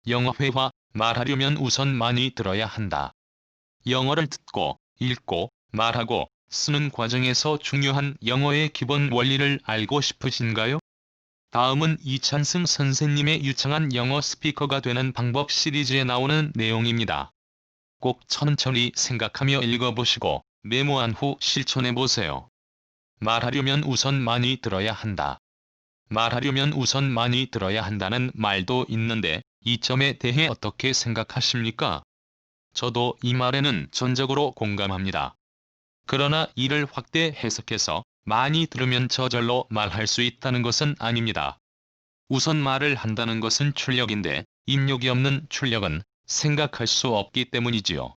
영어 회화, 말하려면 우선 많이 들어야 한다. 영어를 듣고, 읽고, 말하고, 쓰는 과정에서 중요한 영어의 기본 원리를 알고 싶으신가요? 다음은 이찬승 선생님의 유창한 영어 스피커가 되는 방법 시리즈에 나오는 내용입니다. 꼭 천천히 생각하며 읽어보시고 메모한 후 실천해보세요. 말하려면 우선 많이 들어야 한다. 말하려면 우선 많이 들어야 한다는 말도 있는데 이 점에 대해 어떻게 생각하십니까? 저도 이 말에는 전적으로 공감합니다. 그러나 이를 확대 해석해서 많이 들으면 저절로 말할 수 있다는 것은 아닙니다. 우선 말을 한다는 것은 출력인데 입력이 없는 출력은 생각할 수 없기 때문이지요.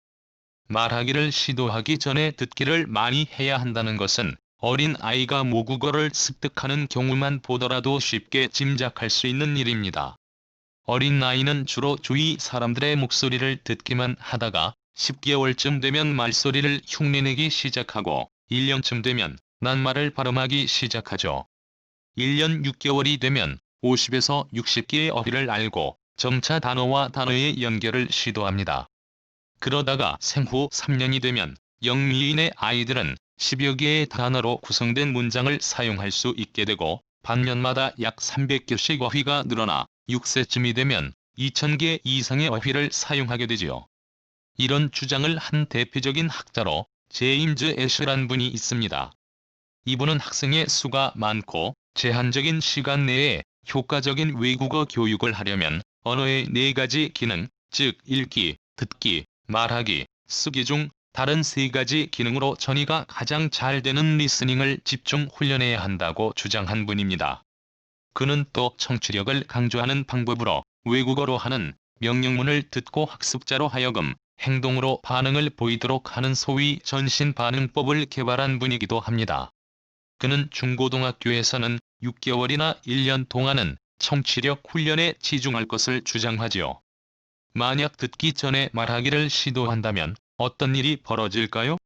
말하기를 시도하기 전에 듣기를 많이 해야 한다는 것은 어린 아이가 모국어를 습득하는 경우만 보더라도 쉽게 짐작할 수 있는 일입니다. 어린 아이는 주로 주위 사람들의 목소리를 듣기만 하다가 10개월쯤 되면 말소리를 흉내내기 시작하고 1년쯤 되면 낱말을 발음하기 시작하죠. 1년 6개월이 되면 50에서 60개의 어휘를 알고 점차 단어와 단어의 연결을 시도합니다. 그러다가 생후 3년이 되면 영미인의 아이들은 10여 개의 단어로 구성된 문장을 사용할 수 있게 되고 반년마다 약 300개씩 어휘가 늘어나 6세쯤이 되면 2000개 이상의 어휘를 사용하게 되지요. 이런 주장을 한 대표적인 학자로 제임즈 애쉬란 분이 있습니다. 이분은 학생의 수가 많고 제한적인 시간 내에 효과적인 외국어 교육을 하려면 언어의 4가지 기능, 즉 읽기, 듣기, 말하기, 쓰기 중 다른 3가지 기능으로 전이가 가장 잘 되는 리스닝을 집중 훈련해야 한다고 주장한 분입니다. 그는 또 청취력을 강조하는 방법으로 외국어로 하는 명령문을 듣고 학습자로 하여금 행동으로 반응을 보이도록 하는 소위 전신반응법을 개발한 분이기도 합니다. 그는 중고등학교에서는 6개월이나 1년 동안은 청취력 훈련에 치중할 것을 주장하지요. 만약 듣기 전에 말하기를 시도한다면 어떤 일이 벌어질까요?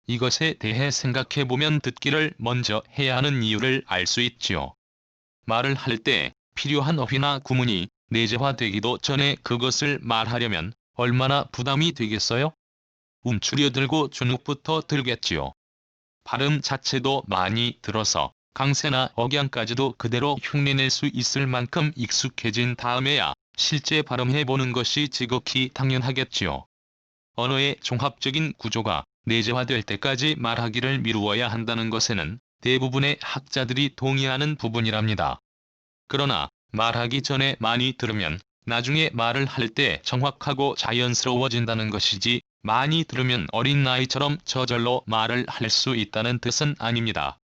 이것에 대해 생각해보면 듣기를 먼저 해야 하는 이유를 알 수 있지요. 말을 할 때 필요한 어휘나 구문이 내재화되기도 전에 그것을 말하려면 얼마나 부담이 되겠어요? 움츠려들고 주눅부터 들겠지요. 발음 자체도 많이 들어서 강세나 억양까지도 그대로 흉내낼 수 있을 만큼 익숙해진 다음에야 실제 발음해보는 것이 지극히 당연하겠지요. 언어의 종합적인 구조가 내재화될 때까지 말하기를 미루어야 한다는 것에는 대부분의 학자들이 동의하는 부분이랍니다. 그러나 말하기 전에 많이 들으면 나중에 말을 할 때 정확하고 자연스러워진다는 것이지 많이 들으면 어린아이처럼 저절로 말을 할 수 있다는 뜻은 아닙니다.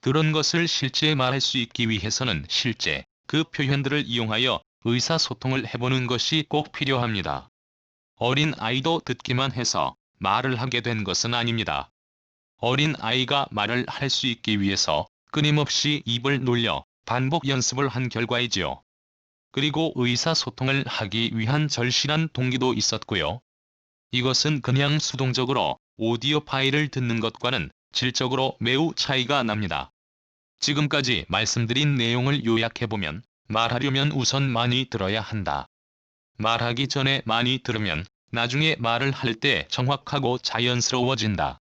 들은 것을 실제 말할 수 있기 위해서는 실제 그 표현들을 이용하여 의사소통을 해보는 것이 꼭 필요합니다. 어린 아이도 듣기만 해서 말을 하게 된 것은 아닙니다. 어린 아이가 말을 할 수 있기 위해서 끊임없이 입을 놀려 반복 연습을 한 결과이지요. 그리고 의사소통을 하기 위한 절실한 동기도 있었고요. 이것은 그냥 수동적으로 오디오 파일을 듣는 것과는 질적으로 매우 차이가 납니다. 지금까지 말씀드린 내용을 요약해보면 말하려면 우선 많이 들어야 한다. 말하기 전에 많이 들으면 나중에 말을 할 때 정확하고 자연스러워진다.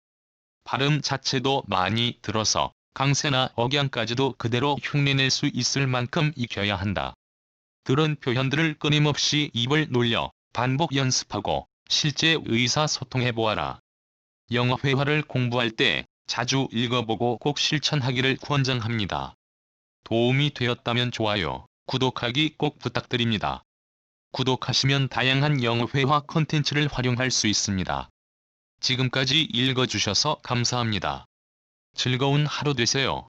발음 자체도 많이 들어서 강세나 억양까지도 그대로 흉내낼 수 있을 만큼 익혀야 한다. 들은 표현들을 끊임없이 입을 놀려 반복 연습하고 실제 의사소통해보아라. 영어 회화를 공부할 때 자주 읽어보고 꼭 실천하기를 권장합니다. 도움이 되었다면 좋아요, 구독하기 꼭 부탁드립니다. 구독하시면 다양한 영어 회화 콘텐츠를 활용할 수 있습니다. 지금까지 읽어주셔서 감사합니다. 즐거운 하루 되세요.